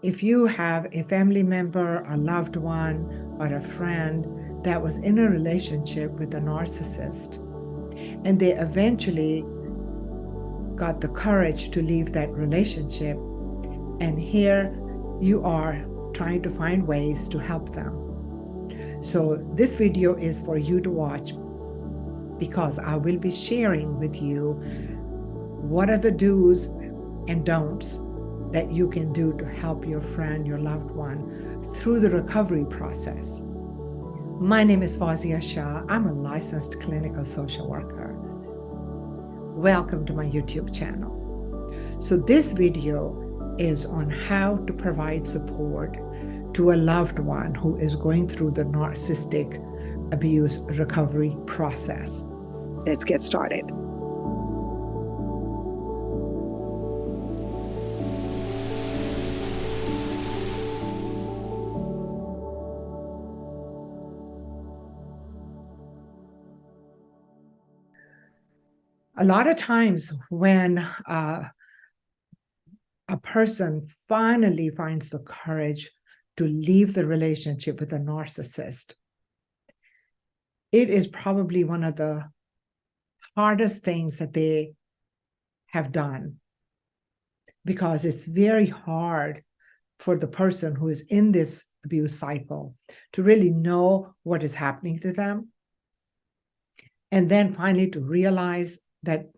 If you have a family member, a loved one, or a friend that was in a relationship with a narcissist, and they eventually got the courage to leave that relationship, and here you are trying to find ways to help them. So this video is for you to watch, because I will be sharing with you what are the do's and don'ts that you can do to help your friend, your loved one, through the recovery process. My name is Fawzia Shah. I'm a licensed clinical social worker. Welcome to my YouTube channel. So this video is on how to provide support to a loved one who is going through the narcissistic abuse recovery process. Let's get started. A lot of times when a person finally finds the courage to leave the relationship with a narcissist, it is probably one of the hardest things that they have done, because it's very hard for the person who is in this abuse cycle to really know what is happening to them, and then finally to realize that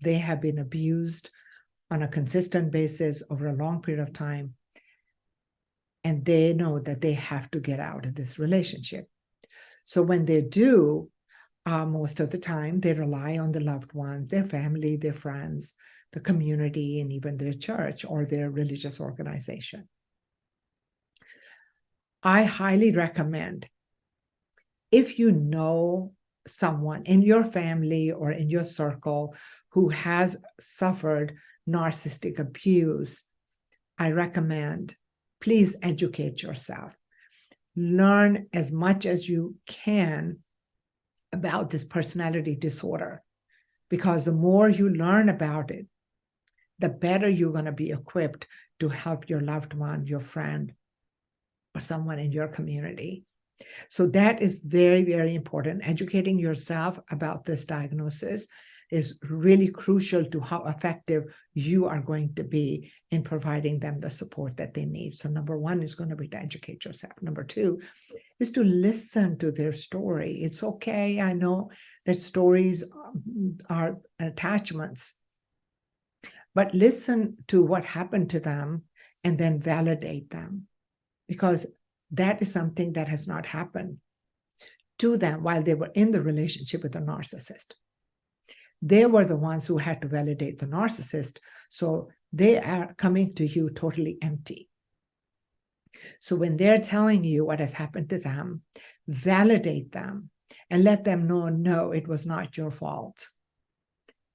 they have been abused on a consistent basis over a long period of time, and they know that they have to get out of this relationship. So when they do, most of the time, they rely on the loved ones, their family, their friends, the community, and even their church or their religious organization. I highly recommend, if you know someone in your family or in your circle who has suffered narcissistic abuse, I recommend, please educate yourself. Learn as much as you can about this personality disorder, because the more you learn about it, the better you're going to be equipped to help your loved one, your friend, or someone in your community. So that is very, very important. Educating yourself about this diagnosis is really crucial to how effective you are going to be in providing them the support that they need. So number one is going to be to educate yourself. Number two is to listen to their story. It's okay. I know that stories are attachments, but listen to what happened to them and then validate them, because that is something that has not happened to them while they were in the relationship with the narcissist. They were the ones who had to validate the narcissist, so they are coming to you totally empty. So when they're telling you what has happened to them, validate them and let them know, no, it was not your fault.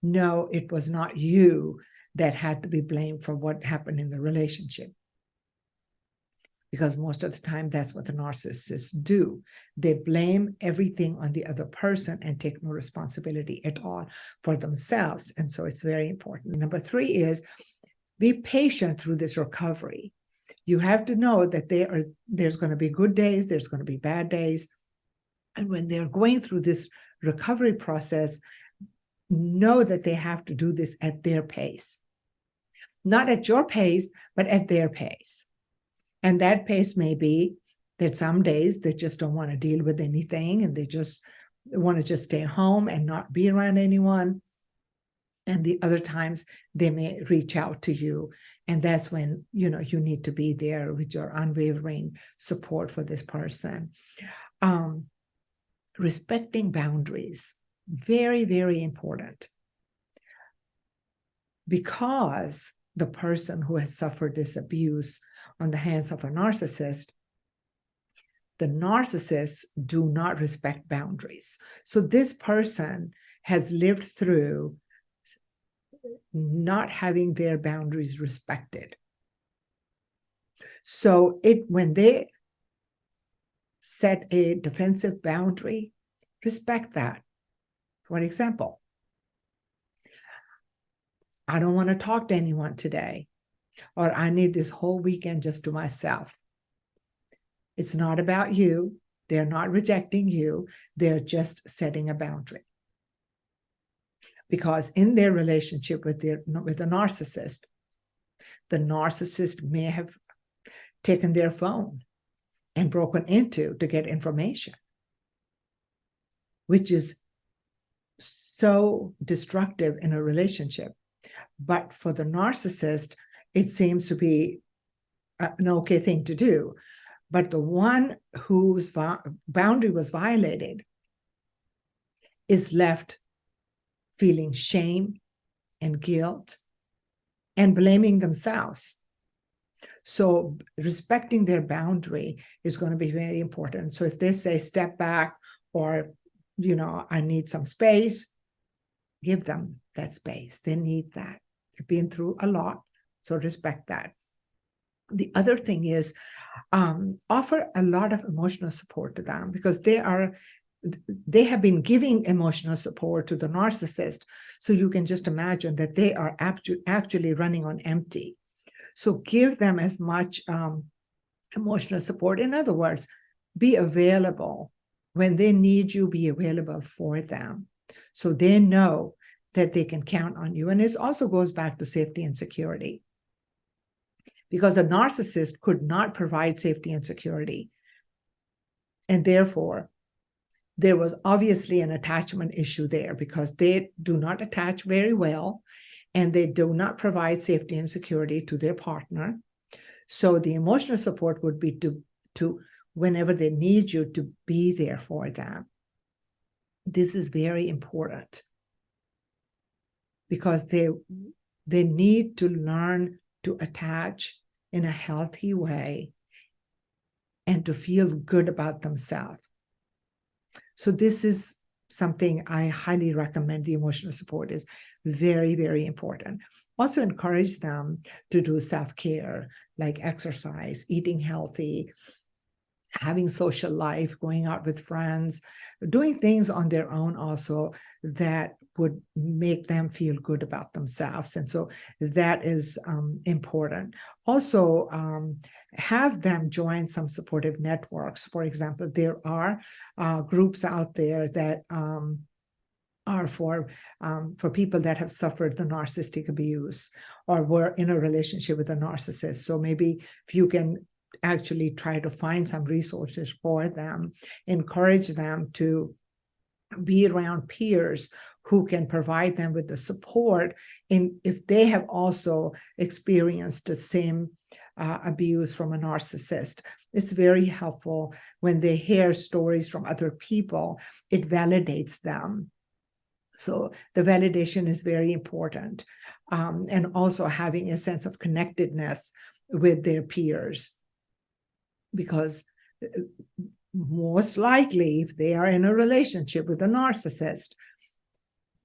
No, it was not you that had to be blamed for what happened in the relationship. Because most of the time, that's what the narcissists do. They blame everything on the other person and take no responsibility at all for themselves. And so it's very important. Number three is be patient through this recovery. You have to know that there's going to be good days, there's going to be bad days. And when they're going through this recovery process, know that they have to do this at their pace. Not at your pace, but at their pace. And that pace may be that some days they just don't want to deal with anything and they just want to just stay home and not be around anyone. And the other times they may reach out to you. And that's when, you need to be there with your unwavering support for this person. Respecting boundaries, very, very important. Because the person who has suffered this abuse on the hands of a narcissist, the narcissists do not respect boundaries. So this person has lived through not having their boundaries respected. So when they set a defensive boundary, respect that. For example, I don't want to talk to anyone today. or I need this whole weekend just to myself. It's not about you. They're not rejecting you. They're just setting a boundary. Because in their relationship with the narcissist may have taken their phone and broken into to get information, which is so destructive in a relationship. But for the narcissist, it seems to be an okay thing to do. But the one whose boundary was violated is left feeling shame and guilt and blaming themselves. So respecting their boundary is going to be very important. So if they say step back, or, I need some space, give them that space. They need that. They've been through a lot, so respect that. The other thing is offer a lot of emotional support to them, because they have been giving emotional support to the narcissist. So you can just imagine that they are actually running on empty. So give them as much emotional support. In other words, be available. When they need you, be available for them, so they know that they can count on you. And it also goes back to safety and security, because the narcissist could not provide safety and security. And therefore, there was obviously an attachment issue there, because they do not attach very well, and they do not provide safety and security to their partner. So the emotional support would be to whenever they need you, to be there for them. This is very important, because they need to learn to attach in a healthy way and to feel good about themselves. So this is something I highly recommend. The emotional support is very, very important. Also encourage them to do self-care, like exercise, eating healthy, having social life, going out with friends, doing things on their own also that would make them feel good about themselves. And so that is important. Also, have them join some supportive networks. For example, there are groups out there that are for people that have suffered the narcissistic abuse or were in a relationship with a narcissist. So maybe if you can actually try to find some resources for them, encourage them to be around peers who can provide them with the support if they have also experienced the same abuse from a narcissist. It's very helpful when they hear stories from other people. It validates them. So the validation is very important. And also having a sense of connectedness with their peers, because most likely, if they are in a relationship with a narcissist,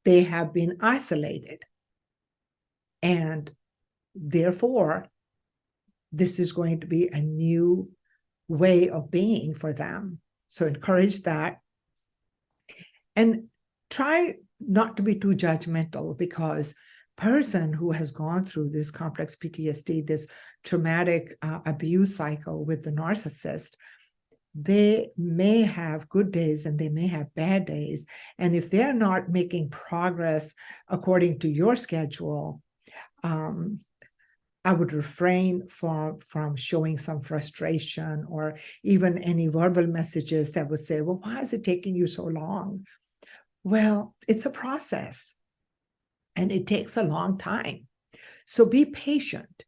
they have been isolated. And therefore, this is going to be a new way of being for them. So encourage that. And try not to be too judgmental, because person who has gone through this complex PTSD, this traumatic abuse cycle with the narcissist, they may have good days and they may have bad days. And if they're not making progress according to your schedule, I would refrain from showing some frustration or even any verbal messages that would say, well, why is it taking you so long? Well, it's a process and it takes a long time. So be patient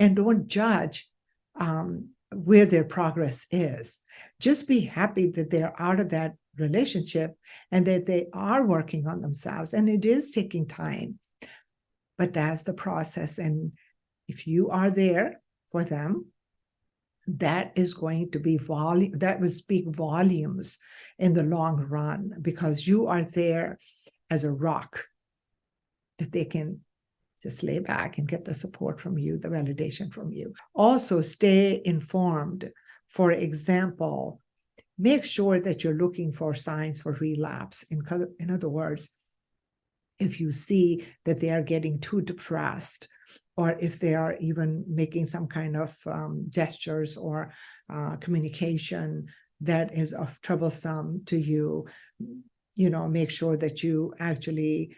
and don't judge where their progress is. Just be happy that they're out of that relationship and that they are working on themselves. And it is taking time, but that's the process. And if you are there for them, that is going to be that will speak volumes in the long run, because you are there as a rock that they can just lay back and get the support from you, the validation from you. Also, stay informed. For example, make sure that you're looking for signs for relapse. In other words, if you see that they are getting too depressed or if they are even making some kind of gestures or communication that is of troublesome to you, make sure that you actually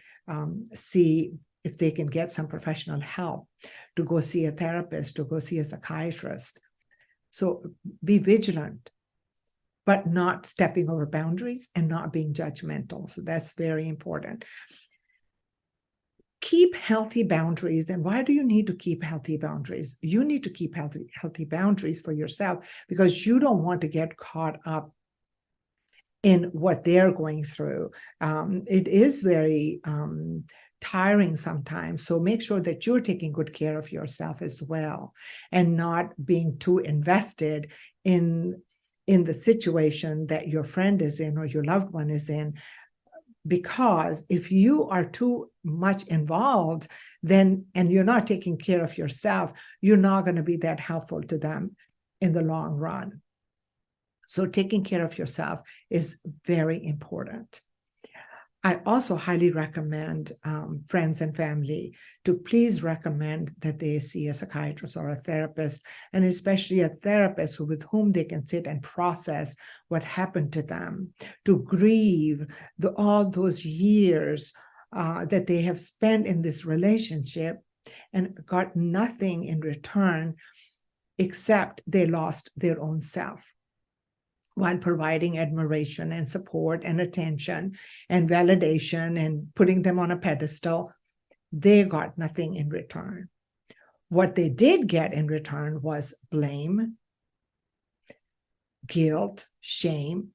see if they can get some professional help, to go see a therapist, to go see a psychiatrist. So be vigilant, but not stepping over boundaries and not being judgmental. So that's very important. Keep healthy boundaries. And why do you need to keep healthy boundaries? You need to keep healthy boundaries for yourself, because you don't want to get caught up in what they're going through. It is very tiring sometimes. So make sure that you're taking good care of yourself as well, and not being too invested in the situation that your friend is in or your loved one is in. Because if you are too much involved, and you're not taking care of yourself, you're not going to be that helpful to them in the long run. So taking care of yourself is very important. I also highly recommend friends and family to please recommend that they see a psychiatrist or a therapist, and especially a therapist with whom they can sit and process what happened to them, to grieve all those years that they have spent in this relationship and got nothing in return except they lost their own self, while providing admiration and support and attention and validation and putting them on a pedestal. They got nothing in return. What they did get in return was blame, guilt, shame,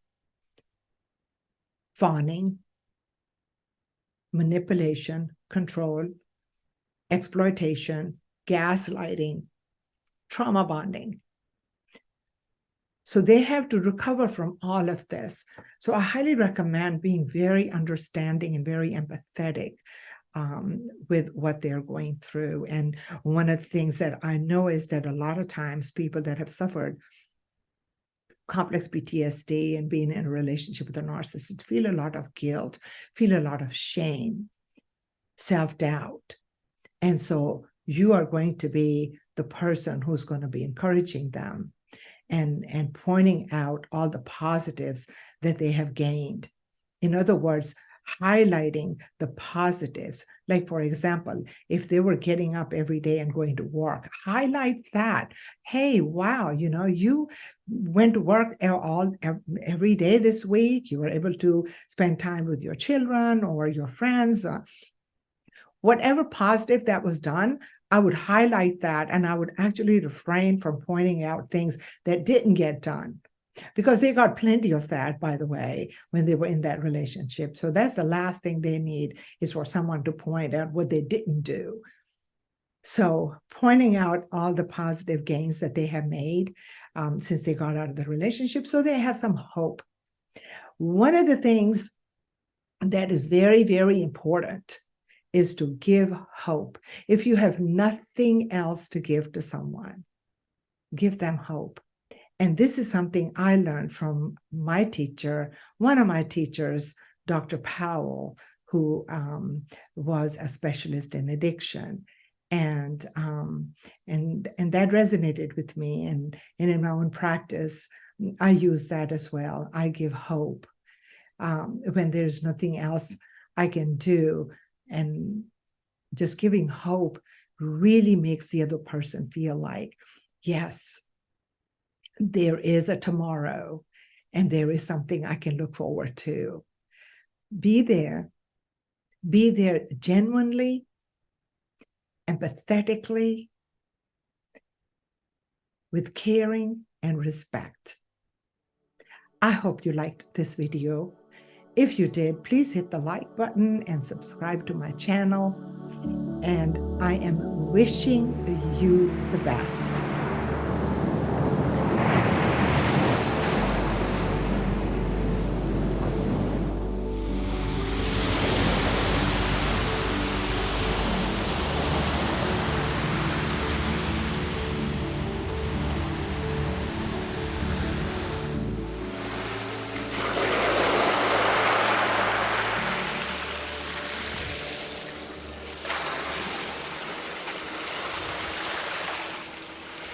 fawning, manipulation, control, exploitation, gaslighting, trauma bonding. So they have to recover from all of this. So I highly recommend being very understanding and very empathetic with what they're going through. And one of the things that I know is that a lot of times people that have suffered complex PTSD and being in a relationship with a narcissist feel a lot of guilt, feel a lot of shame, self-doubt. And so you are going to be the person who's going to be encouraging them and pointing out all the positives that they have gained. In other words, highlighting the positives. Like, for example, if they were getting up every day and going to work, highlight that. Hey, wow, you went to work every day this week. You were able to spend time with your children or your friends. Whatever positive that was done, I would highlight that, and I would actually refrain from pointing out things that didn't get done, because they got plenty of that, by the way, when they were in that relationship. So that's the last thing they need, is for someone to point out what they didn't do. So pointing out all the positive gains that they have made since they got out of the relationship, so they have some hope. One of the things that is very, very important is to give hope. If you have nothing else to give to someone, give them hope. And this is something I learned from my teacher, one of my teachers, Dr. Powell, who was a specialist in addiction. And that resonated with me. And in my own practice, I use that as well. I give hope when there's nothing else I can do. And just giving hope really makes the other person feel like, yes, there is a tomorrow and there is something I can look forward to. Be there genuinely, empathetically, with caring and respect. I hope you liked this video. If you did, please hit the like button and subscribe to my channel. And I am wishing you the best.